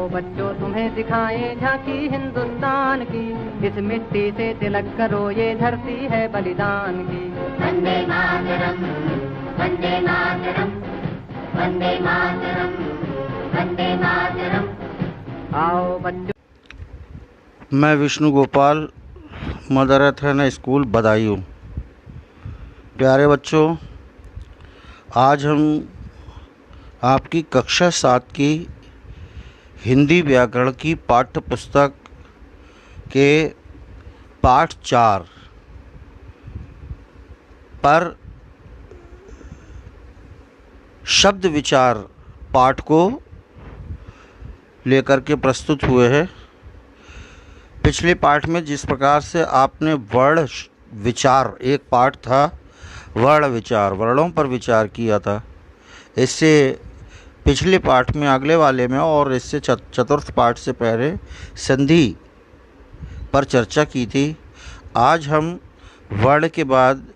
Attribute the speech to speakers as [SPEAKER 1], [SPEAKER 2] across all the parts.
[SPEAKER 1] आओ बच्चों तुम्हें दिखाएं झांकी हिंदुस्तान की, इस मिट्टी से तिलक करो ये धरती है बलिदान की।
[SPEAKER 2] वंदे मातरम, वंदे मातरम, वंदे मातरम, वंदे मातरम।
[SPEAKER 1] आओ बच्चों।
[SPEAKER 3] मैं Vishnu Gopal, mother Athena school Badaun. प्यारे बच्चों, आज हम आपकी कक्षा 7 की हिंदी व्याकरण की पाठ्य पुस्तक के पाठ 4 पर शब्द विचार पाठ को लेकर के प्रस्तुत हुए हैं। पिछले पाठ में जिस प्रकार से आपने वर्ण विचार, एक पाठ था वर्ण विचार, वर्णों पर विचार किया था, इससे पिछले पाठ में, अगले वाले में और इससे चतुर्थ पाठ से पहले संधि पर चर्चा की थी। आज हम वर्ण के बाद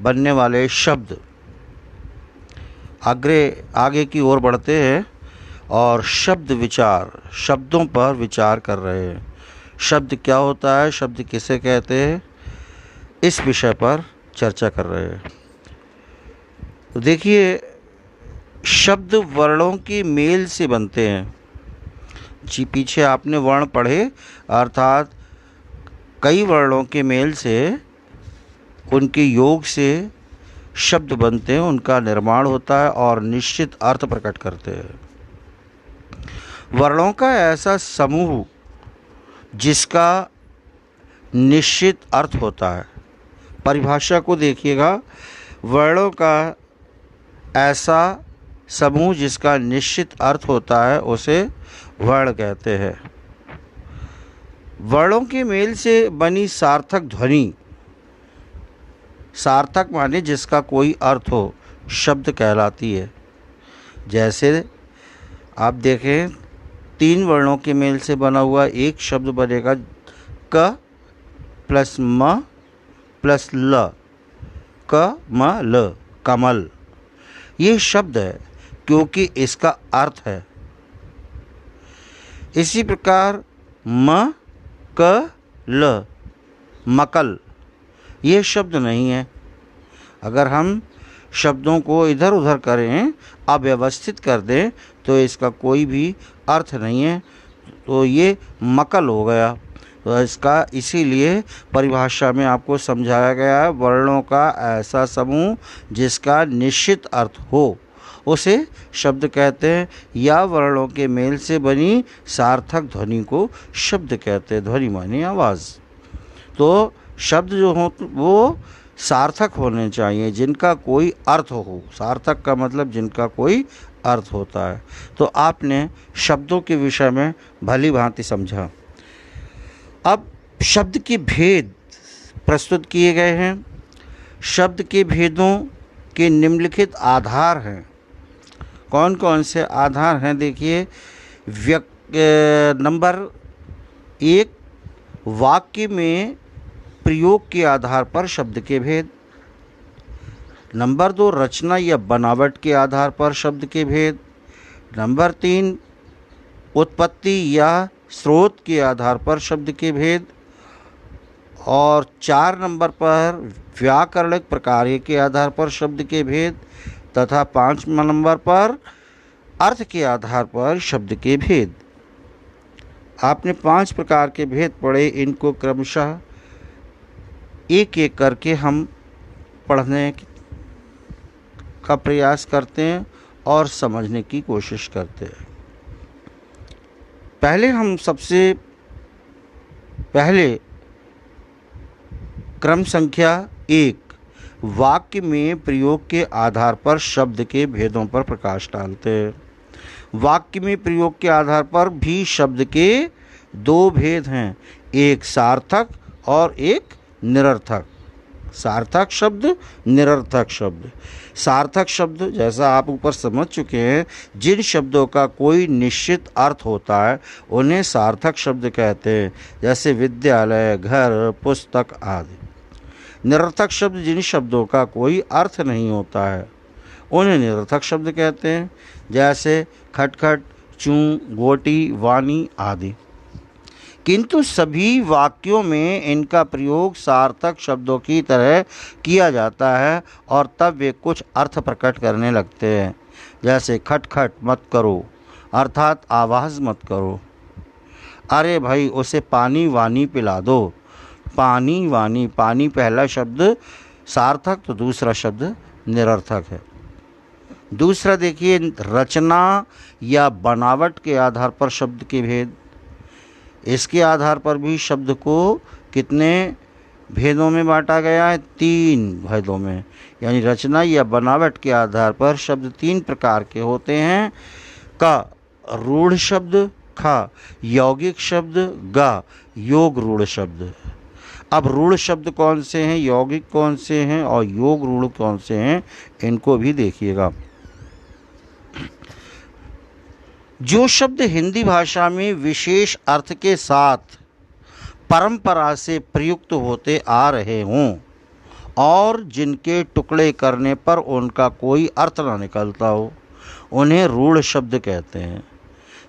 [SPEAKER 3] बनने वाले शब्द आगे की ओर बढ़ते हैं और शब्द विचार, शब्दों पर विचार कर रहे हैं। शब्द क्या होता है, शब्द किसे कहते हैं, इस विषय पर चर्चा कर रहे हैं। तो देखिए, शब्द वर्णों के मेल से बनते हैं। जी, पीछे आपने वर्ण पढ़े, अर्थात कई वर्णों के मेल से, उनके योग से शब्द बनते हैं, उनका निर्माण होता है और निश्चित अर्थ प्रकट करते हैं। वर्णों का ऐसा समूह जिसका निश्चित अर्थ होता है। परिभाषा को देखिएगा, वर्णों का ऐसा समूह जिसका निश्चित अर्थ होता है उसे वर्ण कहते हैं। वर्णों के मेल से बनी सार्थक ध्वनि, सार्थक माने जिसका कोई अर्थ हो, शब्द कहलाती है। जैसे आप देखें, 3 वर्णों के मेल से बना हुआ एक शब्द बनेगा क प्लस म प्लस ल, क म ल, कमल। ये शब्द है क्योंकि इसका अर्थ है। इसी प्रकार म क ल, मकल, ये शब्द नहीं है। अगर हम शब्दों को इधर उधर करें, अव्यवस्थित कर दें, तो इसका कोई भी अर्थ नहीं है, तो ये मकल हो गया। तो इसका इसीलिए परिभाषा में आपको समझाया गया है, वर्णों का ऐसा समूह जिसका निश्चित अर्थ हो उसे शब्द कहते हैं, या वर्णों के मेल से बनी सार्थक ध्वनि को शब्द कहते हैं। ध्वनि माने आवाज़। तो शब्द जो हो वो सार्थक होने चाहिए, जिनका कोई अर्थ हो। सार्थक का मतलब जिनका कोई अर्थ होता है। तो आपने शब्दों के विषय में भली भांति समझा। अब शब्द के भेद प्रस्तुत किए गए हैं। शब्द के भेदों के निम्नलिखित आधार हैं। कौन कौन से आधार हैं? देखिए, नंबर 1, वाक्य में प्रयोग के आधार पर शब्द के भेद। नंबर 2, रचना या बनावट के आधार पर शब्द के भेद। नंबर 3, उत्पत्ति या स्रोत के आधार पर शब्द के भेद। और 4 नंबर पर व्याकरणिक प्रकार के आधार पर शब्द के भेद, तथा 5 नंबर पर अर्थ के आधार पर शब्द के भेद। आपने 5 प्रकार के भेद पढ़े। इनको क्रमशः एक एक करके हम पढ़ने का प्रयास करते हैं और समझने की कोशिश करते हैं। हम सबसे पहले क्रम संख्या 1, वाक्य में प्रयोग के आधार पर शब्द के भेदों पर प्रकाश डालते हैं। वाक्य में प्रयोग के आधार पर भी शब्द के 2 भेद हैं, एक सार्थक और एक निरर्थक। सार्थक शब्द, निरर्थक शब्द। सार्थक शब्द, जैसा आप ऊपर समझ चुके हैं, जिन शब्दों का कोई निश्चित अर्थ होता है उन्हें सार्थक शब्द कहते हैं, जैसे विद्यालय, घर, पुस्तक आदि। निरर्थक शब्द, जिन शब्दों का कोई अर्थ नहीं होता है उन्हें निरर्थक शब्द कहते हैं, जैसे खटखट, चूं, गोटी, वाणी आदि। किंतु सभी वाक्यों में इनका प्रयोग सार्थक शब्दों की तरह किया जाता है और तब वे कुछ अर्थ प्रकट करने लगते हैं। जैसे खटखट मत करो अर्थात आवाज़ मत करो। अरे भाई उसे पानी वानी पिला दो। पानी वानी, पानी पहला शब्द सार्थक तो दूसरा शब्द निरर्थक है। दूसरा देखिए, रचना या बनावट के आधार पर शब्द के भेद। इसके आधार पर भी शब्द को कितने भेदों में बांटा गया है? 3 भेदों में। यानी रचना या बनावट के आधार पर शब्द 3 प्रकार के होते हैं। क रूढ़ शब्द, ख यौगिक शब्द, ग योग रूढ़ शब्द। अब रूढ़ शब्द कौन से हैं, यौगिक कौन से हैं और योग रूढ़ कौन से हैं, इनको भी देखिएगा। जो शब्द हिंदी भाषा में विशेष अर्थ के साथ परंपरा से प्रयुक्त होते आ रहे हों और जिनके टुकड़े करने पर उनका कोई अर्थ न निकलता हो, उन्हें रूढ़ शब्द कहते हैं।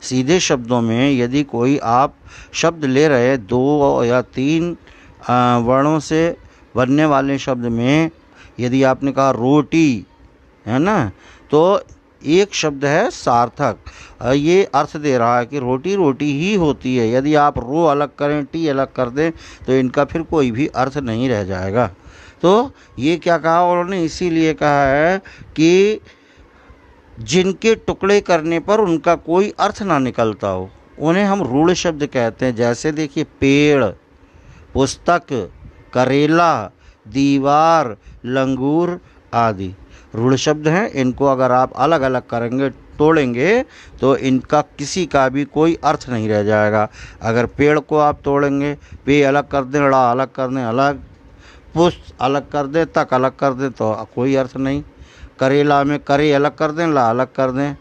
[SPEAKER 3] सीधे शब्दों में यदि कोई आप शब्द ले रहे 2 या 3 वर्णों से बनने वाले शब्द में यदि आपने कहा रोटी, है ना, तो एक शब्द है सार्थक, ये अर्थ दे रहा है कि रोटी रोटी ही होती है। यदि आप रो अलग करें, टी अलग कर दें तो इनका फिर कोई भी अर्थ नहीं रह जाएगा। तो ये क्या कहा उन्होंने, इसीलिए कहा है कि जिनके टुकड़े करने पर उनका कोई अर्थ ना निकलता हो, उन्हें हम रूढ़ शब्द कहते हैं। जैसे देखिए, पेड़, पुस्तक, करेला, दीवार, लंगूर आदि रूढ़ शब्द हैं। इनको अगर आप अलग अलग करेंगे, तोड़ेंगे, तो इनका किसी का भी कोई अर्थ नहीं रह जाएगा। अगर पेड़ को आप तोड़ेंगे, पे अलग कर दें, ड़ा अलग कर दें अलग, पुष्प अलग कर दें, तक अलग कर दें, तो कोई अर्थ नहीं। करेला में करे अलग कर दें, ला अलग कर दें,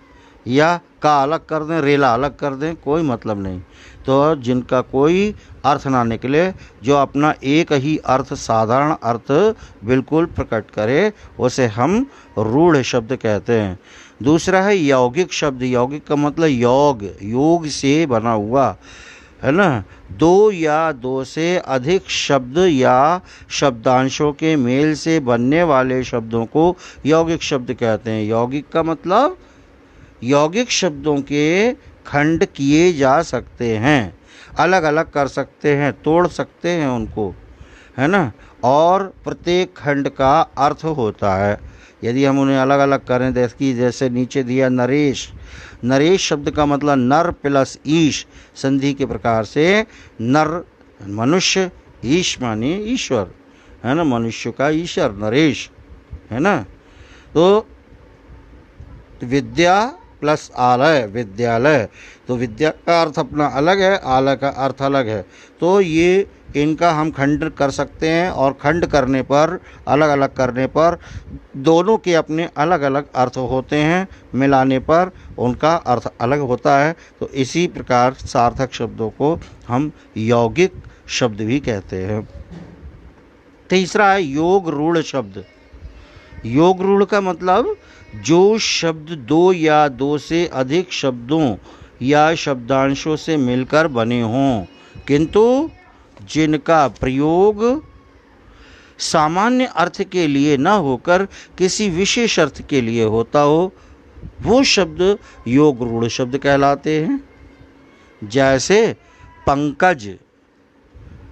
[SPEAKER 3] या का अलग कर दें, रेला अलग कर दें, कोई मतलब नहीं। तो जिनका कोई अर्थ ना निकले, जो अपना एक ही अर्थ, साधारण अर्थ बिल्कुल प्रकट करे, उसे हम रूढ़ शब्द कहते हैं। दूसरा है यौगिक शब्द। यौगिक का मतलब योग, योग से बना हुआ, है ना। 2 या 2 से अधिक शब्द या शब्दांशों के मेल से बनने वाले शब्दों को यौगिक शब्द कहते हैं। यौगिक का मतलब यौगिक शब्दों के खंड किए जा सकते हैं, अलग अलग कर सकते हैं, तोड़ सकते हैं उनको, है ना, और प्रत्येक खंड का अर्थ होता है। यदि हम उन्हें अलग अलग करें, जैसे नीचे दिया नरेश। नरेश शब्द का मतलब नर प्लस ईश संधि के प्रकार से नर मनुष्य, ईश माने ईश्वर, है ना, मनुष्य का ईश्वर नरेश, है ना। तो विद्या प्लस आलय विद्यालय, तो विद्या का अर्थ अपना अलग है, आलय का अर्थ अलग है। तो ये इनका हम खंड कर सकते हैं, और खंड करने पर, अलग अलग करने पर दोनों के अपने अलग अलग अर्थ होते हैं, मिलाने पर उनका अर्थ अलग होता है। तो इसी प्रकार सार्थक शब्दों को हम यौगिक शब्द भी कहते हैं। तीसरा है योग रूढ़ शब्द। योग रूढ़ का मतलब जो शब्द 2 या 2 से अधिक शब्दों या शब्दांशों से मिलकर बने हों, किंतु जिनका प्रयोग सामान्य अर्थ के लिए न होकर किसी विशेष अर्थ के लिए होता हो, वो शब्द योग रूढ़ शब्द कहलाते हैं। जैसे पंकज,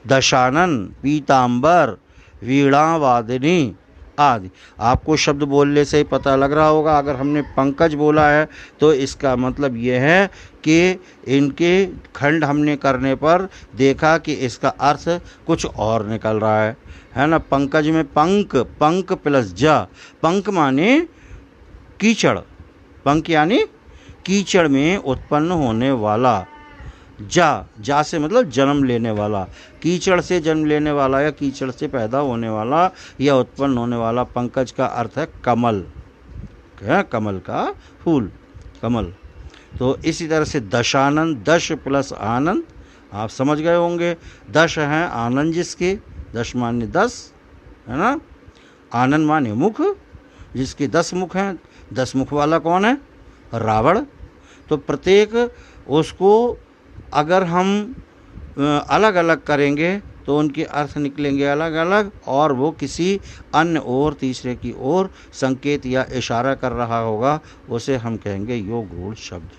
[SPEAKER 3] दशानन, पीतांबर, वीणा वादिनी आदि। आपको शब्द बोलने से ही पता लग रहा होगा, अगर हमने पंकज बोला है तो इसका मतलब ये है कि इनके खंड हमने करने पर देखा कि इसका अर्थ कुछ और निकल रहा है ना। पंकज में पंक, पंक प्लस जा, पंक माने कीचड़, पंक यानी कीचड़ में उत्पन्न होने वाला, जा से मतलब जन्म लेने वाला, कीचड़ से जन्म लेने वाला या कीचड़ से पैदा होने वाला या उत्पन्न होने वाला। पंकज का अर्थ है कमल, है कमल का फूल, कमल। तो इसी तरह से दशानंद, दश प्लस आनंद, आप समझ गए होंगे। दश हैं आनंद जिसके, दश माने 10, है ना। आनंद माने मुख, जिसके 10 मुख हैं। 10 मुख वाला कौन है? रावण। तो प्रत्येक उसको अगर हम अलग अलग करेंगे तो उनके अर्थ निकलेंगे अलग अलग, और वो किसी अन्य और तीसरे की ओर संकेत या इशारा कर रहा होगा, उसे हम कहेंगे योग रूढ़ शब्द।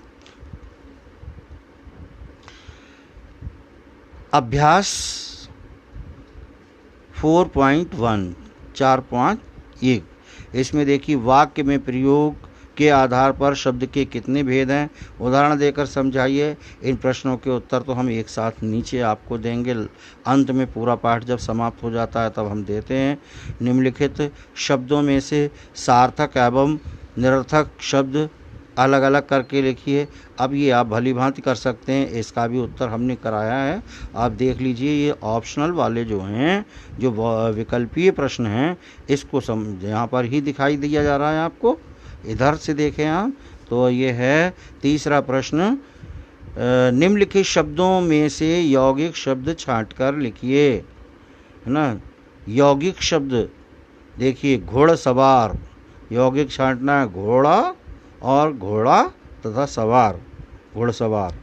[SPEAKER 3] अभ्यास 4.1 4.1 इसमें देखिए वाक्य में प्रयोग के आधार पर शब्द के कितने भेद हैं, उदाहरण देकर समझाइए। इन प्रश्नों के उत्तर तो हम एक साथ नीचे आपको देंगे, अंत में पूरा पाठ जब समाप्त हो जाता है तब हम देते हैं। निम्नलिखित शब्दों में से सार्थक एवं निरर्थक शब्द अलग अलग करके लिखिए। अब ये आप भली भांति कर सकते हैं, इसका भी उत्तर हमने कराया है, आप देख लीजिए। ये ऑप्शनल वाले जो हैं, जो विकल्पीय प्रश्न हैं, इसको यहाँ पर ही दिखाई दिया जा रहा है आपको, इधर से देखें आप। तो ये है तीसरा प्रश्न, निम्नलिखित शब्दों में से यौगिक शब्द छांटकर लिखिए, है ना। यौगिक शब्द देखिए, घोड़सवार, यौगिक छांटना है घोड़ा और घोड़ा तथा सवार, घोड़सवार।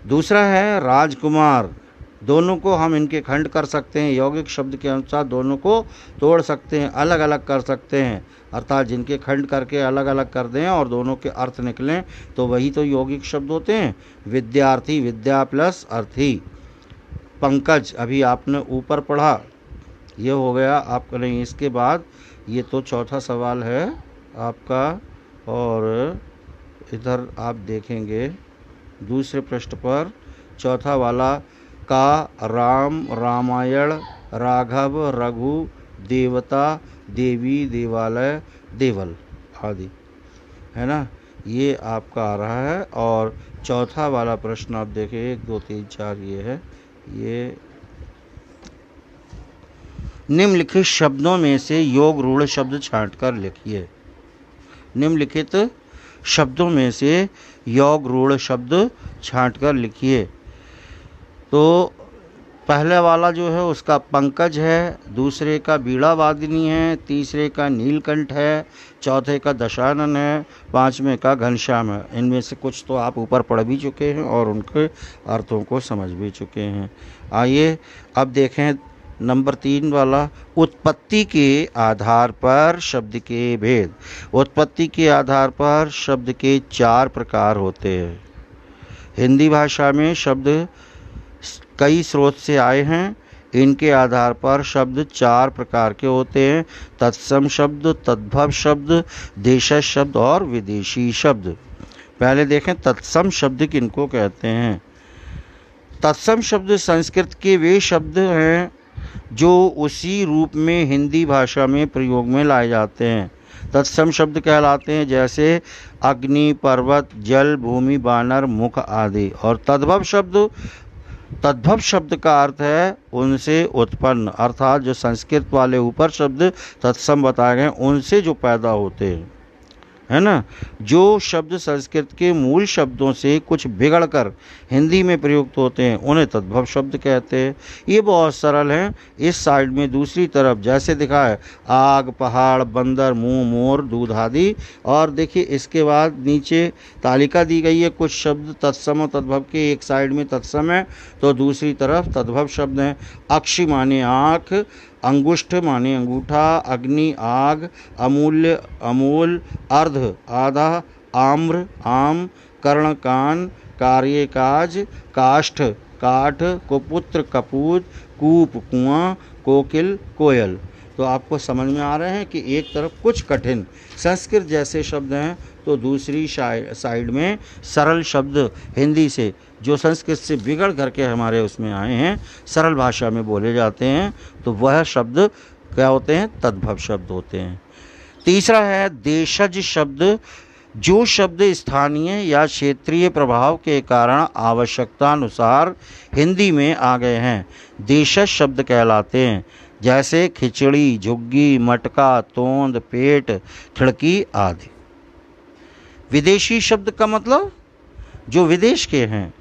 [SPEAKER 3] दूसरा है राजकुमार, दोनों को हम इनके खंड कर सकते हैं, यौगिक शब्द के अनुसार दोनों को तोड़ सकते हैं, अलग अलग कर सकते हैं, अर्थात जिनके खंड करके अलग अलग कर दें और दोनों के अर्थ निकलें तो वही तो यौगिक शब्द होते हैं। विद्यार्थी, विद्या प्लस अर्थी। पंकज, अभी आपने ऊपर पढ़ा, ये हो गया आपका। नहीं, इसके बाद ये तो चौथा सवाल है आपका, और इधर आप देखेंगे दूसरे पृष्ठ पर चौथा वाला, का, राम, रामायण, राघव, रघु, देवता, देवी, देवालय, देवल आदि, है ना। ये आपका आ रहा है। और चौथा वाला प्रश्न आप देखिए, 1 2 3 4 ये है। ये निम्नलिखित शब्दों में से योग रूढ़ शब्द छांटकर लिखिए। निम्नलिखित शब्दों में से योग रूढ़ शब्द छांटकर लिखिए। तो पहले वाला जो है उसका पंकज है, दूसरे का बीड़ावादिनी है, तीसरे का नीलकंठ है, चौथे का दशानन है, पांचवें का घनश्याम है। इनमें से कुछ तो आप ऊपर पढ़ भी चुके हैं और उनके अर्थों को समझ भी चुके हैं। आइए अब देखें नंबर 3 वाला, उत्पत्ति के आधार पर शब्द के भेद। उत्पत्ति के आधार पर शब्द के 4 प्रकार होते हैं। हिंदी भाषा में शब्द कई स्रोत से आए हैं, इनके आधार पर शब्द 4 प्रकार के होते हैं। तत्सम शब्द, तद्भव शब्द, देशज शब्द और विदेशी शब्द। पहले देखें तत्सम शब्द किनको कहते हैं। तत्सम शब्द संस्कृत के वे शब्द हैं जो उसी रूप में हिंदी भाषा में प्रयोग में लाए जाते हैं। तत्सम शब्द कहलाते हैं जैसे अग्नि, पर्वत, जल, भूमि, बानर, मुख आदि। और तद्भव शब्द का अर्थ है उनसे उत्पन्न, अर्थात जो संस्कृत वाले ऊपर शब्द तत्सम बताए गए उनसे जो पैदा होते हैं, है ना। जो शब्द संस्कृत के मूल शब्दों से कुछ बिगड़कर हिंदी में प्रयुक्त होते हैं उन्हें तद्भव शब्द कहते हैं। ये बहुत सरल हैं। इस साइड में दूसरी तरफ जैसे दिखा है, आग, पहाड़, बंदर, मुंह, मोर, दूध आदि। और देखिए इसके बाद नीचे तालिका दी गई है, कुछ शब्द तत्सम और तद्भव के, एक साइड में तत्सम है तो दूसरी तरफ तद्भव शब्द हैं। अक्षि माने आँख, अंगुष्ठ माने अंगूठा, अग्नि आग, अमूल्य अमूल, अर्ध आधा, आम्र आम, कर्ण कान, कार्य काज, काष्ठ काठ, कुपुत्र कपूत, कूप कुआं, कोकिल कोयल। तो आपको समझ में आ रहे हैं कि एक तरफ कुछ कठिन संस्कृत जैसे शब्द हैं तो दूसरी साइड में सरल शब्द हिंदी से जो संस्कृत से बिगड़ करके हमारे उसमें आए हैं, सरल भाषा में बोले जाते हैं, तो वह शब्द क्या होते हैं? तद्भव शब्द होते हैं। तीसरा है देशज शब्द, जो शब्द स्थानीय या क्षेत्रीय प्रभाव के कारण आवश्यकतानुसार हिंदी में आ गए हैं, देशज शब्द कहलाते हैं। जैसे खिचड़ी, झुग्गी, मटका, तोंद, पेट, खिड़की आदि। विदेशी शब्द का मतलब जो विदेश के हैं,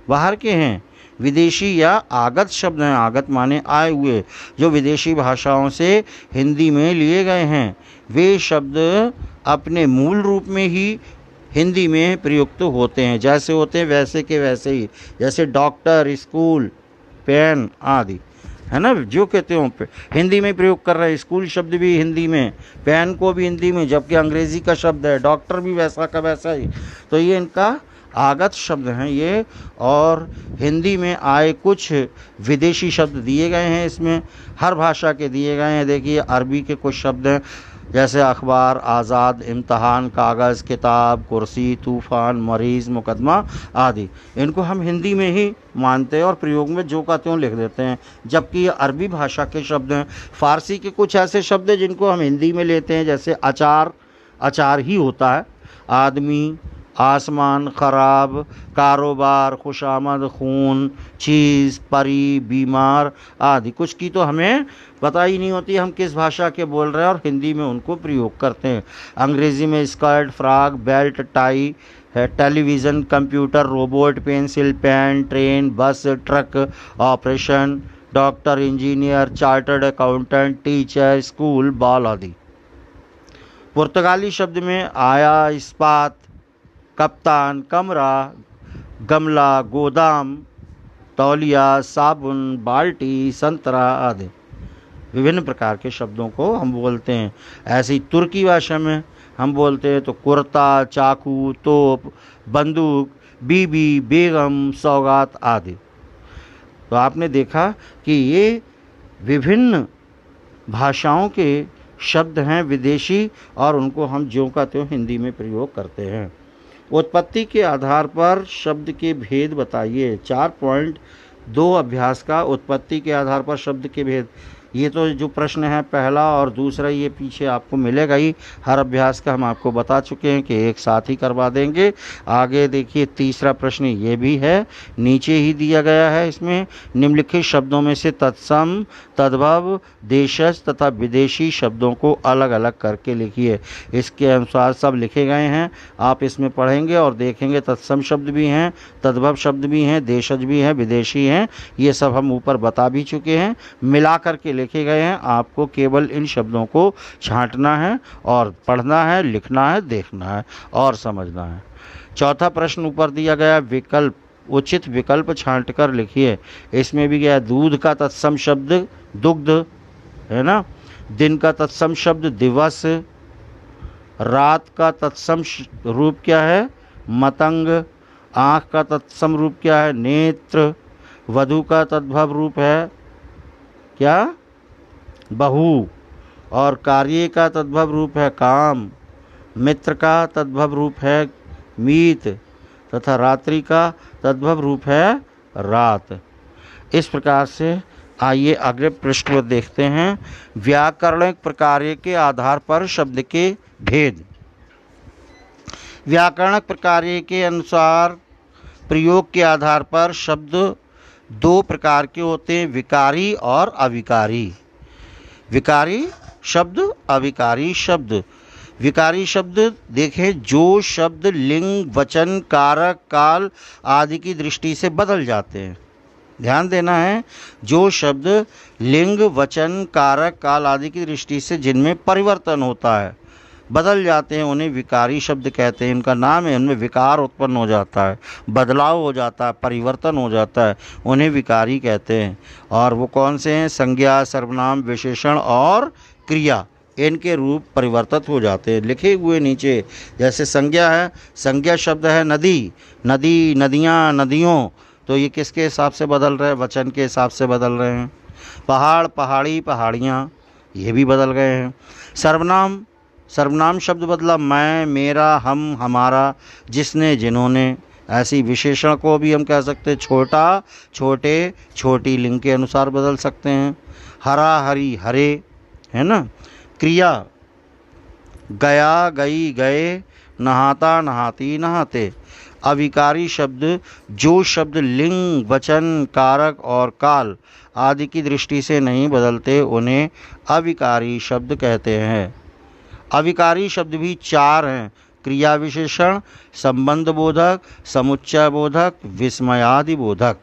[SPEAKER 3] बाहर के हैं। विदेशी या आगत शब्द हैं, आगत माने आए हुए, जो विदेशी भाषाओं से हिंदी में लिए गए हैं। वे शब्द अपने मूल रूप में ही हिंदी में प्रयुक्त होते हैं, जैसे होते हैं वैसे के वैसे ही, जैसे डॉक्टर, स्कूल, पेन आदि, है ना, जो कहते हो हिंदी में प्रयोग कर रहे हैं। स्कूल शब्द भी हिंदी में, पेन को भी हिंदी में, जबकि अंग्रेजी का शब्द है, डॉक्टर भी वैसा का वैसा ही। तो ये इनका आगत शब्द हैं ये, और हिंदी में आए कुछ विदेशी शब्द दिए गए हैं इसमें, हर भाषा के दिए गए हैं। देखिए अरबी के कुछ शब्द हैं, जैसे अखबार, आज़ाद, इम्तहान, कागज़, किताब, कुर्सी, तूफ़ान, मरीज़, मुकदमा आदि। इनको हम हिंदी में ही मानते हैं और प्रयोग में जो का त्यों लिख देते हैं, जबकि ये अरबी भाषा के शब्द हैं। फ़ारसी के कुछ ऐसे शब्द हैं जिनको हम हिंदी में लेते हैं, जैसे अचार, अचार ही होता है, आदमी, आसमान, ख़राब, कारोबार, खुशामद, खून, चीज़, परी, बीमार आदि। कुछ की तो हमें पता ही नहीं होती हम किस भाषा के बोल रहे हैं और हिंदी में उनको प्रयोग करते हैं। अंग्रेज़ी में स्कर्ट, फ्रॉक, बेल्ट, टाई है, television, computer, robot, pencil, pen, train, bus, truck, operation, doctor, engineer, chartered accountant, teacher, school, ball आदि। पुर्तगाली शब्द में आया, इस्पात, कप्तान, कमरा, गमला, गोदाम, तौलिया, साबुन, बाल्टी, संतरा आदि। विभिन्न प्रकार के शब्दों को हम बोलते हैं। ऐसी तुर्की भाषा में हम बोलते हैं तो कुर्ता, चाकू, तोप, बंदूक, बीबी, बेगम, सौगात आदि। तो आपने देखा कि ये विभिन्न भाषाओं के शब्द हैं विदेशी, और उनको हम ज्यों का त्यों हिंदी में प्रयोग करते हैं। उत्पत्ति के आधार पर शब्द के भेद बताइए। 4.2 अभ्यास का उत्पत्ति के आधार पर शब्द के भेद। ये तो जो प्रश्न है पहला और दूसरा ये पीछे आपको मिलेगा ही, हर अभ्यास का हम आपको बता चुके हैं कि एक साथ ही करवा देंगे। आगे देखिए तीसरा प्रश्न ये भी है, नीचे ही दिया गया है। इसमें निम्नलिखित शब्दों में से तत्सम, तद्भव, देशज तथा विदेशी शब्दों को अलग अलग करके लिखिए। इसके अनुसार सब लिखे गए हैं, आप इसमें पढ़ेंगे और देखेंगे तत्सम शब्द भी हैं, तद्भव शब्द भी हैं, देशज भी हैं, विदेशी हैं। ये सब हम ऊपर बता भी चुके हैं, मिला करके लिखे गए हैं। आपको केवल इन शब्दों को छांटना है और पढ़ना है, लिखना है, देखना है और समझना है। चौथा प्रश्न ऊपर दिया गया, विकल्प, उचित विकल्प छांटकर लिखिए। इसमें भी गया दूध का तत्सम शब्द दुग्ध, है ना, दिन का तत्सम शब्द दिवस, रात का तत्सम रूप क्या है मतंग, आँख का तत्सम रूप क्या है नेत्र, वधु का तद्भव रूप है क्या बहु, और कार्य का तद्भव रूप है काम, मित्र का तद्भव रूप है मीत तथा रात्रि का तद्भव रूप है रात। इस प्रकार से आइए अगले पृष्ठ पर देखते हैं। व्याकरणिक प्रकार्य के आधार पर शब्द के भेद। व्याकरणिक प्रकार्य के अनुसार प्रयोग के आधार पर शब्द दो प्रकार के होते हैं, विकारी और अविकारी। विकारी शब्द, अविकारी शब्द। विकारी शब्द देखें, जो शब्द लिंग, वचन, कारक, काल आदि की दृष्टि से बदल जाते हैं। ध्यान देना है, जो शब्द लिंग, वचन, कारक, काल आदि की दृष्टि से जिनमें परिवर्तन होता है, बदल जाते हैं, उन्हें विकारी शब्द कहते हैं। इनका नाम है, उनमें विकार उत्पन्न हो जाता है, बदलाव हो जाता है, परिवर्तन हो जाता है, उन्हें विकारी कहते हैं। और वो कौन से हैं? संज्ञा, सर्वनाम, विशेषण और क्रिया, इनके रूप परिवर्तित हो जाते हैं। लिखे हुए नीचे, जैसे संज्ञा है, संज्ञा शब्द है नदी, नदी, नदियाँ, नदियों, तो ये किसके हिसाब से बदल रहे हैं? वचन के हिसाब से बदल रहे हैं। पहाड़, पहाड़ी, पहाड़ियाँ, ये भी बदल गए हैं। सर्वनाम, सर्वनाम शब्द बदला मैं, मेरा, हम, हमारा, जिसने, जिन्होंने। ऐसी विशेषण को भी हम कह सकते हैं छोटा, छोटे, छोटी, लिंग के अनुसार बदल सकते हैं। हरा, हरी, हरे, है ना। क्रिया, गया, गई, गए, नहाता, नहाती, नहाते। अविकारी शब्द, जो शब्द लिंग, वचन, कारक और काल आदि की दृष्टि से नहीं बदलते, उन्हें अविकारी शब्द कहते हैं। अविकारी शब्द भी 4 हैं, क्रिया विशेषण, संबंध बोधक, समुच्चय बोधक, विस्मयादि बोधक।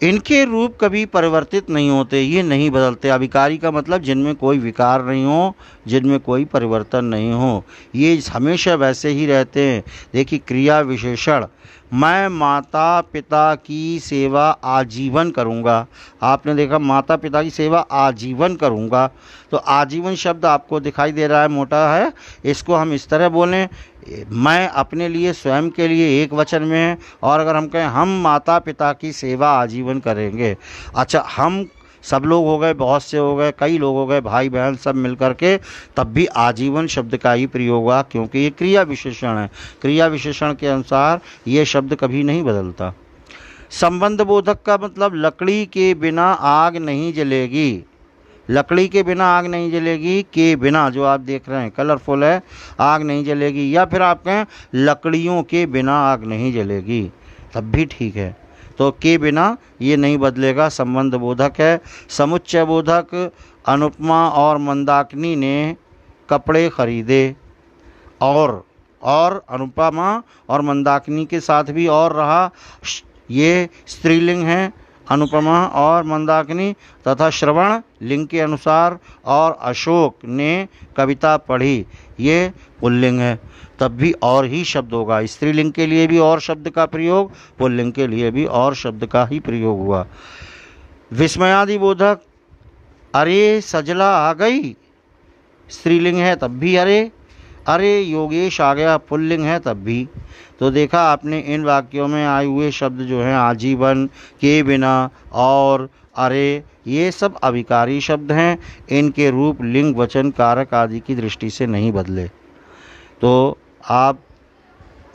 [SPEAKER 3] इनके रूप कभी परिवर्तित नहीं होते, ये नहीं बदलते। अविकारी का मतलब जिनमें कोई विकार नहीं हो, जिनमें कोई परिवर्तन नहीं हो, ये हमेशा वैसे ही रहते हैं। देखिए क्रिया विशेषण, मैं माता पिता की सेवा आजीवन करूँगा। आपने देखा माता पिता की सेवा आजीवन करूँगा, तो आजीवन शब्द आपको दिखाई दे रहा है मोटा है। इसको हम इस तरह बोलें, मैं अपने लिए स्वयं के लिए एक वचन में है, और अगर हम कहें हम माता पिता की सेवा आजीवन करेंगे। अच्छा, हम सब लोग हो गए, बहुत से हो गए, कई लोग हो गए, भाई बहन सब मिल कर के, तब भी आजीवन शब्द का ही प्रयोग हुआ, क्योंकि ये क्रिया विशेषण है। क्रिया विशेषण के अनुसार ये शब्द कभी नहीं बदलता। संबंध बोधक का मतलब लकड़ी के बिना आग नहीं जलेगी। लकड़ी के बिना आग नहीं जलेगी, के बिना जो आप देख रहे हैं कलरफुल है, आग नहीं जलेगी। या फिर आप कहें लकड़ियों के बिना आग नहीं जलेगी, तब भी ठीक है। तो के बिना ये नहीं बदलेगा, संबंध बोधक है। समुच्चय बोधक, अनुपमा और मंदाकिनी ने कपड़े खरीदे, और अनुपमा और मंदाकिनी के साथ भी और रहा, ये स्त्रीलिंग है अनुपमा और मंदाकिनी, तथा श्रवण लिंग के अनुसार, और अशोक ने कविता पढ़ी, ये पुल्लिंग है। तब भी और ही शब्द होगा। स्त्रीलिंग के लिए भी और शब्द का प्रयोग, पुल्लिंग के लिए भी और शब्द का ही प्रयोग हुआ। विस्मयादि बोधक, अरे सजला आ गई, स्त्रीलिंग है तब भी अरे, अरे योगेश आ गया, पुल्लिंग है तब भी। तो देखा आपने इन वाक्यों में आए हुए शब्द जो हैं आजीवन, के बिना और अरे, ये सब अविकारी शब्द हैं। इनके रूप लिंग वचन कारक आदि की दृष्टि से नहीं बदले। तो आप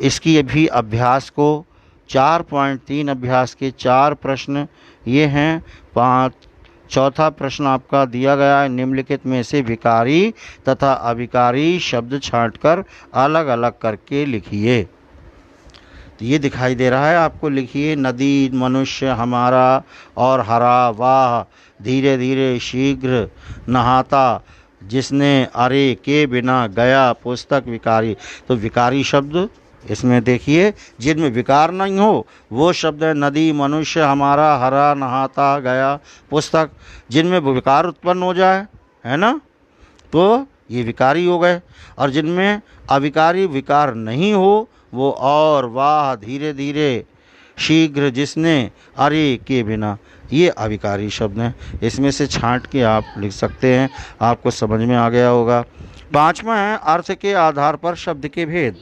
[SPEAKER 3] इसकी अभी अभ्यास को 4.3 अभ्यास के 4 प्रश्न ये हैं। चौथा प्रश्न आपका दिया गया है, निम्नलिखित में से विकारी तथा अविकारी शब्द छांटकर अलग अलग करके लिखिए। तो ये दिखाई दे रहा है आपको, लिखिए नदी, मनुष्य, हमारा और हरा, वाह, धीरे धीरे, शीघ्र, नहाता, जिसने, अरे, के बिना, गया, पुस्तक, विकारी। तो विकारी शब्द इसमें देखिए जिनमें विकार नहीं हो वो शब्द है नदी, मनुष्य, हमारा, हरा, नहाता, गया, पुस्तक। जिनमें विकार उत्पन्न हो जाए, है ना, तो ये विकारी हो गए। और जिनमें अविकारी विकार नहीं हो वो और, वाह, धीरे धीरे, शीघ्र, जिसने, अरे, के बिना, ये अविकारी शब्द हैं। इसमें से छांट के आप लिख सकते हैं, आपको समझ में आ गया होगा। 5वां है अर्थ के आधार पर शब्द के भेद।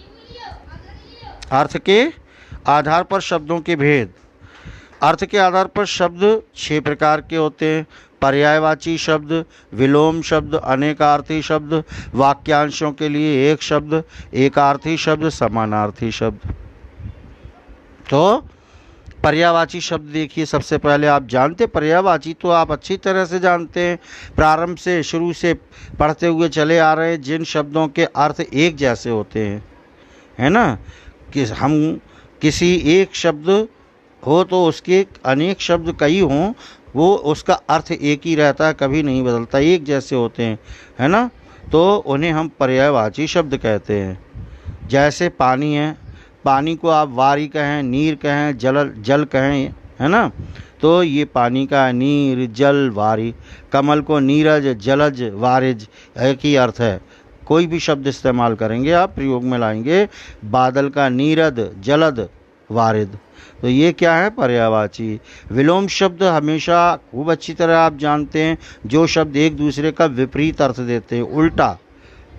[SPEAKER 3] अर्थ के आधार पर शब्दों के भेद। अर्थ के आधार पर शब्द 6 प्रकार के होते हैं। पर्यायवाची शब्द, विलोम शब्द, अनेकार्थी शब्द, वाक्यांशों के लिए एक शब्द, एकार्थी शब्द, समानार्थी शब्द। तो पर्यायवाची शब्द देखिए, सबसे पहले आप जानते, पर्यायवाची तो आप अच्छी तरह से जानते हैं, प्रारंभ से शुरू से पढ़ते हुए चले आ रहे हैं। जिन शब्दों के अर्थ एक जैसे होते हैं, है ना, कि हम किसी एक शब्द हो तो उसके अनेक शब्द कई हों, वो उसका अर्थ एक ही रहता है, कभी नहीं बदलता, एक जैसे होते हैं, है ना, तो उन्हें हम पर्यायवाची शब्द कहते हैं। जैसे पानी है, पानी को आप वारी कहें, नीर कहें, जल कहें, है ना, तो ये पानी का नीर, जल, वारी। कमल को नीरज, जलज, वारिज, एक ही अर्थ है। कोई भी शब्द इस्तेमाल करेंगे आप, प्रयोग में लाएंगे, बादल का नीरद, जलद, वारिद। तो ये क्या है, पर्यायवाची। विलोम शब्द हमेशा खूब अच्छी तरह आप जानते हैं, जो शब्द एक दूसरे का विपरीत अर्थ देते हैं, उल्टा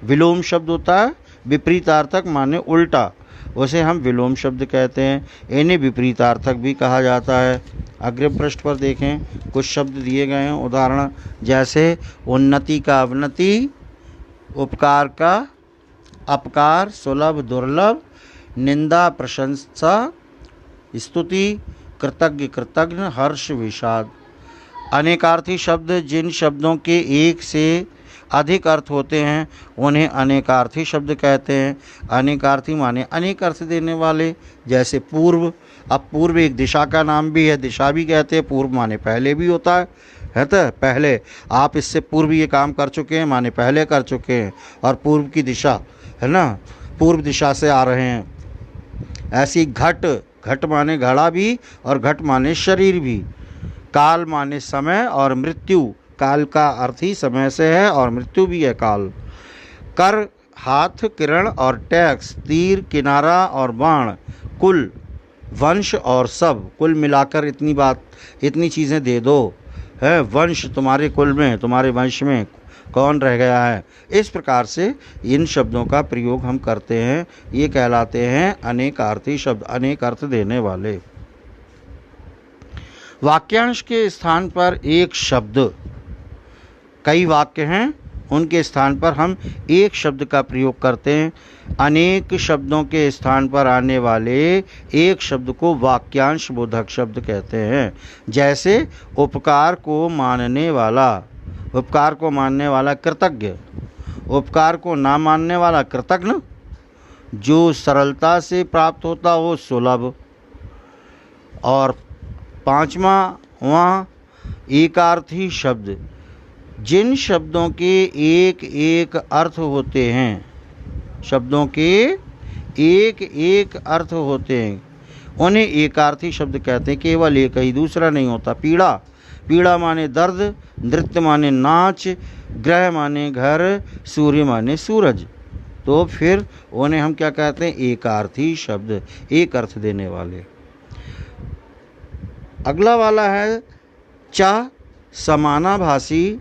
[SPEAKER 3] विलोम शब्द होता है। विपरीतार्थक माने उल्टा, उसे हम विलोम शब्द कहते हैं। इन्हें विपरीतार्थक भी कहा जाता है। अग्रिम पृष्ठ पर देखें, कुछ शब्द दिए गए हैं उदाहरण, जैसे उन्नति का अवनति, उपकार का अपकार, सुलभ दुर्लभ, निंदा प्रशंसा, स्तुति, कृतज्ञ कृतज्ञ, हर्ष विषाद। अनेकार्थी शब्द, जिन शब्दों के एक से अधिक अर्थ होते हैं उन्हें अनेकार्थी शब्द कहते हैं। अनेकार्थी माने अनेक अर्थ देने वाले, जैसे पूर्व। अब पूर्व एक दिशा का नाम भी है, दिशा भी कहते हैं। पूर्व माने पहले भी होता है तो पहले, आप इससे पूर्व ये काम कर चुके हैं माने पहले कर चुके हैं, और पूर्व की दिशा, है ना, पूर्व दिशा से आ रहे हैं। ऐसी घट, घट माने घड़ा भी और घट माने शरीर भी, काल माने समय और मृत्यु, काल का अर्थ ही समय से है और मृत्यु भी है काल। कर हाथ, किरण और टैक्स, तीर, किनारा और बाण, कुल, वंश और सब, कुल मिलाकर इतनी चीज़ें दे दो है। वंश, तुम्हारे कुल में, तुम्हारे वंश में कौन रह गया है। इस प्रकार से इन शब्दों का प्रयोग हम करते हैं। ये कहलाते हैं अनेकार्थी शब्द, अनेक अर्थ देने वाले। वाक्यांश के स्थान पर एक शब्द, कई वाक्य हैं, उनके स्थान पर हम एक शब्द का प्रयोग करते हैं। अनेक शब्दों के स्थान पर आने वाले एक शब्द को वाक्यांश बोधक शब्द कहते हैं। जैसे उपकार को मानने वाला, उपकार को मानने वाला कृतज्ञ, उपकार को ना मानने वाला कृतघ्न, जो सरलता से प्राप्त होता हो सुलभ। और पांचवा एकार्थी शब्द, जिन शब्दों के एक एक अर्थ होते हैं, शब्दों के एक एक अर्थ होते हैं, उन्हें एकार्थी शब्द कहते हैं। केवल एक ही, दूसरा नहीं होता। पीड़ा, पीड़ा माने दर्द, नृत्य माने नाच, ग्रह माने घर, सूर्य माने सूरज। तो फिर उन्हें हम क्या कहते हैं? एकार्थी शब्द, एक अर्थ देने वाले। अगला वाला है चा समानाभासी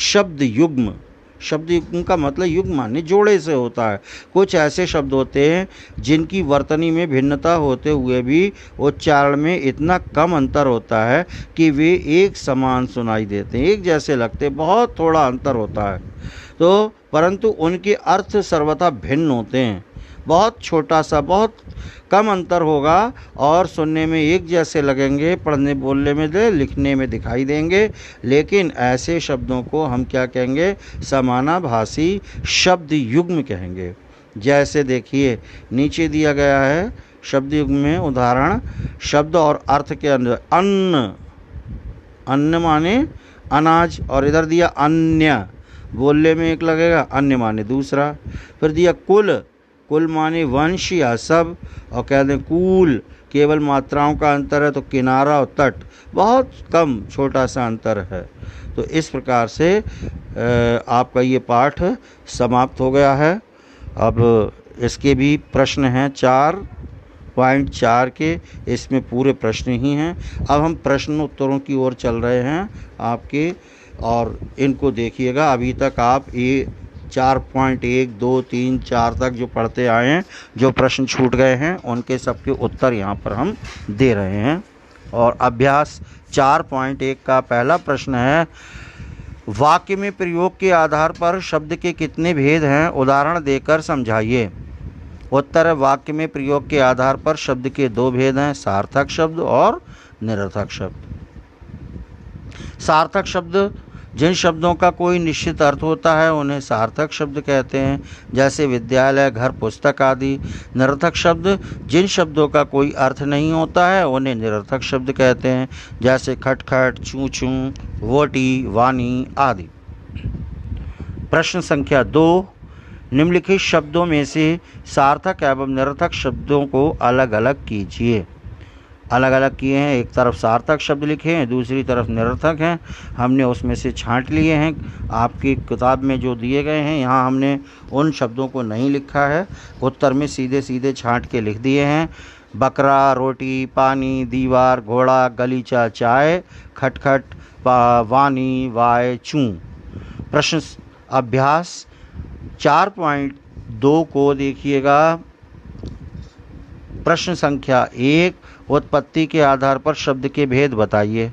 [SPEAKER 3] शब्द युग्म। शब्द युग्म का मतलब युग्म माने जोड़े से होता है। कुछ ऐसे शब्द होते हैं जिनकी वर्तनी में भिन्नता होते हुए भी उच्चारण में इतना कम अंतर होता है कि वे एक समान सुनाई देते हैं, एक जैसे लगते, बहुत थोड़ा अंतर होता है तो, परंतु उनके अर्थ सर्वथा भिन्न होते हैं। बहुत छोटा सा, बहुत कम अंतर होगा और सुनने में एक जैसे लगेंगे, पढ़ने बोलने में लिखने में दिखाई देंगे, लेकिन ऐसे शब्दों को हम क्या कहेंगे? समानाभासी शब्द युग्म कहेंगे। जैसे देखिए नीचे दिया गया है शब्द युग्म में उदाहरण, शब्द और अर्थ के अंदर अन्न, अन्न माने अनाज, और इधर दिया अन्य, बोलने में एक लगेगा, अन्य माने दूसरा। फिर दिया कुल, कुल माने वंश या सब, और कहते हैं कूल, केवल मात्राओं का अंतर है, तो किनारा और तट, बहुत कम छोटा सा अंतर है। तो इस प्रकार से आपका ये पाठ समाप्त हो गया है। अब इसके भी प्रश्न हैं 4.4 के, इसमें पूरे प्रश्न ही हैं। अब हम प्रश्न उत्तरों की ओर चल रहे हैं आपके, और इनको देखिएगा। अभी तक आप ये 4.1, 2, 3, 4 तक जो पढ़ते आए हैं, जो प्रश्न छूट गए हैं उनके सबके उत्तर यहाँ पर हम दे रहे हैं। और अभ्यास 4.1 का पहला प्रश्न है, वाक्य में प्रयोग के आधार पर शब्द के कितने भेद हैं? उदाहरण देकर समझाइए। उत्तर है, वाक्य में प्रयोग के आधार पर शब्द के 2 भेद हैं, सार्थक शब्द और निरर्थक शब्द। सार्थक शब्द जिन शब्दों का कोई निश्चित अर्थ होता है उन्हें सार्थक शब्द कहते हैं, जैसे विद्यालय, घर, पुस्तक आदि। निरर्थक शब्द जिन शब्दों का कोई अर्थ नहीं होता है उन्हें निरर्थक शब्द कहते हैं, जैसे खटखट, छू छू, वोटी, वाणी आदि। प्रश्न संख्या 2, निम्नलिखित शब्दों में से सार्थक एवं निरर्थक शब्दों को अलग अलग कीजिए। अलग अलग किए हैं, एक तरफ सार्थक शब्द लिखे हैं, दूसरी तरफ निरर्थक हैं। हमने उसमें से छांट लिए हैं, आपकी किताब में जो दिए गए हैं यहाँ हमने उन शब्दों को नहीं लिखा है, उत्तर में सीधे सीधे छांट के लिख दिए हैं। बकरा, रोटी, पानी, दीवार, घोड़ा, गलीचा, चाय, खटखट, वानी, वाय, चूं। प्रश्न अभ्यास 4.2 को देखिएगा। प्रश्न संख्या 1, उत्पत्ति के आधार पर शब्द के भेद बताइए।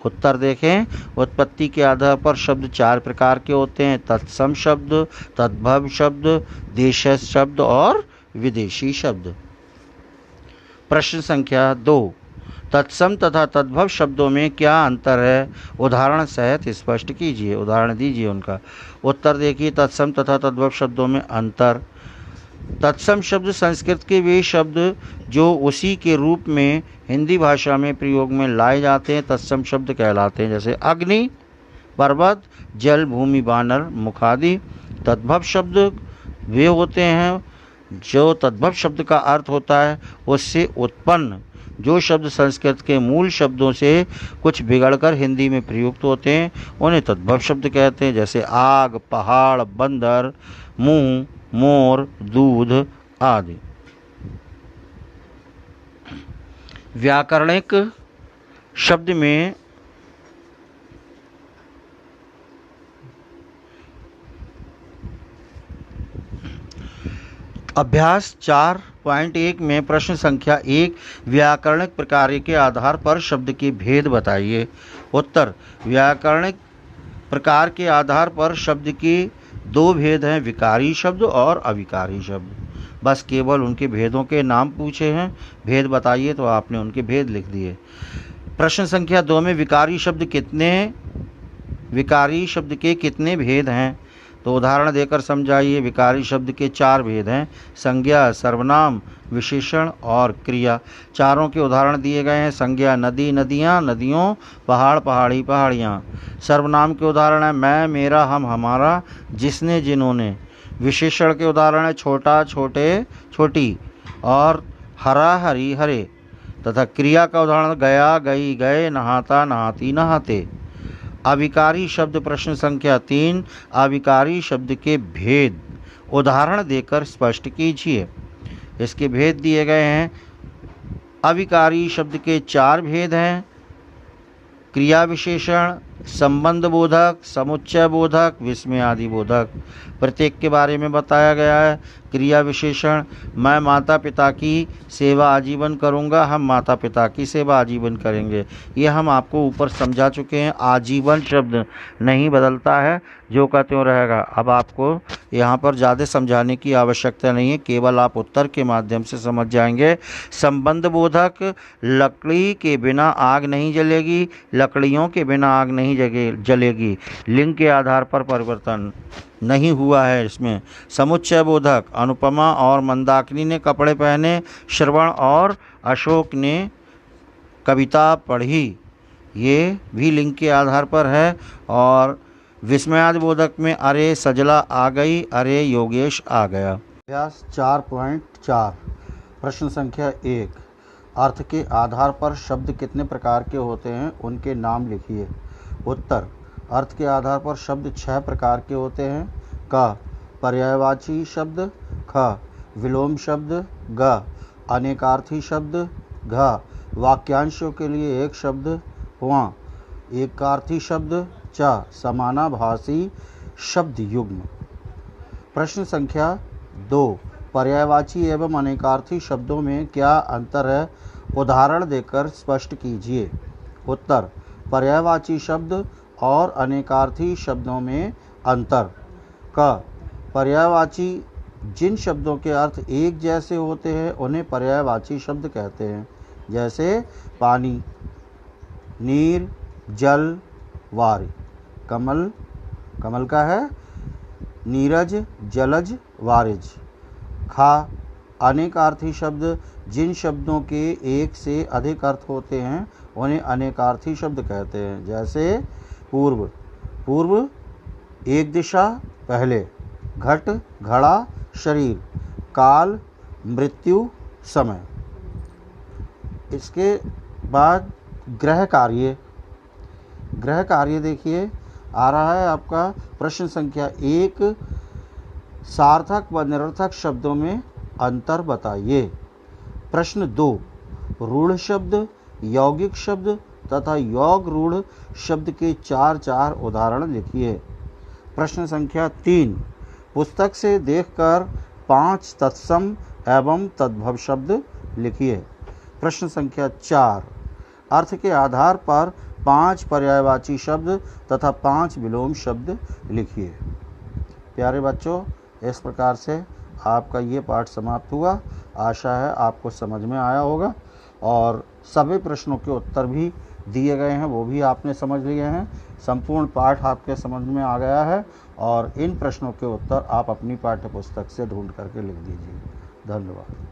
[SPEAKER 3] उत्तर देखें। उत्पत्ति के आधार पर शब्द 4 प्रकार के होते हैं, तत्सम शब्द, तद्भव शब्द, देशज शब्द और विदेशी शब्द। प्रश्न संख्या 2, तत्सम तथा तद्भव शब्दों में क्या अंतर है? उदाहरण सहित स्पष्ट कीजिए, उदाहरण दीजिए उनका। उत्तर देखिए, तत्सम तथा तद्भव शब्दों में अंतर। तत्सम शब्द संस्कृत के वे शब्द जो उसी के रूप में हिंदी भाषा में प्रयोग में लाए जाते हैं तत्सम शब्द कहलाते हैं, जैसे अग्नि, पर्वत, जल, भूमि, बानर, मुख आदि। तद्भव शब्द वे होते हैं जो तद्भव शब्द का अर्थ होता है उससे उत्पन्न जो शब्द संस्कृत के मूल शब्दों से कुछ बिगड़कर हिंदी में प्रयुक्त होते हैं उन्हें तद्भव शब्द कहते हैं, जैसे आग, पहाड़, बंदर, मुंह, मोर, दूध आदि। व्याकरणिक शब्द में अभ्यास 4.1 में प्रश्न संख्या 1 व्याकरणिक प्रकार के आधार पर शब्द के भेद बताइए। उत्तर, व्याकरणिक प्रकार के आधार पर शब्द के दो भेद हैं, विकारी शब्द और अविकारी शब्द। बस केवल उनके भेदों के नाम पूछे हैं, भेद बताइए, तो आपने उनके भेद लिख दिए। प्रश्न संख्या 2 में विकारी शब्द के कितने भेद हैं, तो उदाहरण देकर समझाइए। विकारी शब्द के 4 भेद हैं, संज्ञा, सर्वनाम, विशेषण और क्रिया। चारों के उदाहरण दिए गए हैं। संज्ञा नदी, नदियाँ, नदियों, पहाड़, पहाड़ी, पहाड़ियाँ। सर्वनाम के उदाहरण है मैं, मेरा, हम, हमारा, जिसने, जिन्होंने। विशेषण के उदाहरण है छोटा, छोटे, छोटी और हरा, हरी, हरे। तथा क्रिया का उदाहरण गया, गई, गए, नहाता, नहाती, नहाते। अविकारी शब्द प्रश्न संख्या 3 अविकारी शब्द के भेद उदाहरण देकर स्पष्ट कीजिए। इसके भेद दिए गए हैं। अविकारी शब्द के 4 भेद हैं, क्रिया विशेषण, संबंध बोधक, समुच्चय बोधक, विस्मय आदि बोधक। प्रत्येक के बारे में बताया गया है। क्रिया विशेषण, मैं माता पिता की सेवा आजीवन करूंगा, हम माता पिता की सेवा आजीवन करेंगे। ये हम आपको ऊपर समझा चुके हैं। आजीवन शब्द नहीं बदलता है, जो का त्यों रहेगा। अब आपको यहाँ पर ज़्यादा समझाने की आवश्यकता नहीं है, केवल आप उत्तर के माध्यम से समझ जाएंगे। संबंध बोधक, लकड़ी के बिना आग नहीं जलेगी, लकड़ियों के बिना आग नहीं जलेगी। लिंग के आधार पर परिवर्तन नहीं हुआ है इसमें। समुच्चय बोधक, अनुपमा और मंदाकिनी ने कपड़े पहने, श्रवण और अशोक ने कविता पढ़ी, ये भी लिंग के आधार पर है। और विस्मयादि बोधक में अरे सजला आ गई, अरे योगेश आ गया। अभ्यास 4.4 प्रश्न संख्या 1 अर्थ के आधार पर शब्द कितने प्रकार के होते हैं, उनके नाम लिखिए। उत्तर, अर्थ के आधार पर शब्द 6 प्रकार के होते हैं। क पर्यायवाची शब्द, ख विलोम शब्द, ग अनेकार्थी शब्द, घ वाक्यांशों के लिए एक शब्द, व एकार्थी शब्द, च समानाभासी शब्द युग्म। प्रश्न संख्या 2 पर्यायवाची एवं अनेकार्थी शब्दों में क्या अंतर है, उदाहरण देकर स्पष्ट कीजिए। उत्तर, पर्यायवाची शब्द और अनेकार्थी शब्दों में अंतर। क पर्यायवाची जिन शब्दों के अर्थ एक जैसे होते हैं उन्हें पर्यायवाची शब्द कहते हैं, जैसे पानी, नीर, जल, वारि। कमल, कमल का है नीरज, जलज, वारिज। खा अनेकार्थी शब्द जिन शब्दों के एक से अधिक अर्थ होते हैं उन्हें अनेकार्थी शब्द कहते हैं, जैसे पूर्व, पूर्व एक दिशा, पहले। घट, घड़ा, शरीर। काल, मृत्यु, समय। इसके बाद ग्रह कार्य, ग्रह कार्य देखिए आ रहा है आपका प्रश्न संख्या 1 सार्थक व निरर्थक शब्दों में अंतर बताइए। प्रश्न 2 रूढ़ शब्द, यौगिक शब्द तथा योग रूढ़ शब्द के 4 उदाहरण लिखिए। प्रश्न संख्या 3 पुस्तक से देखकर 5 तत्सम एवं तद्भव शब्द लिखिए। प्रश्न संख्या 4 अर्थ के आधार पर 5 पर्यायवाची शब्द तथा 5 विलोम शब्द लिखिए। प्यारे बच्चों, इस प्रकार से आपका ये पाठ समाप्त हुआ। आशा है आपको समझ में आया होगा और सभी प्रश्नों के उत्तर भी दिए गए हैं, वो भी आपने समझ लिए हैं। संपूर्ण पाठ आपके समझ में आ गया है और इन प्रश्नों के उत्तर आप अपनी पाठ्य पुस्तक से ढूंढ करके लिख दीजिए। धन्यवाद।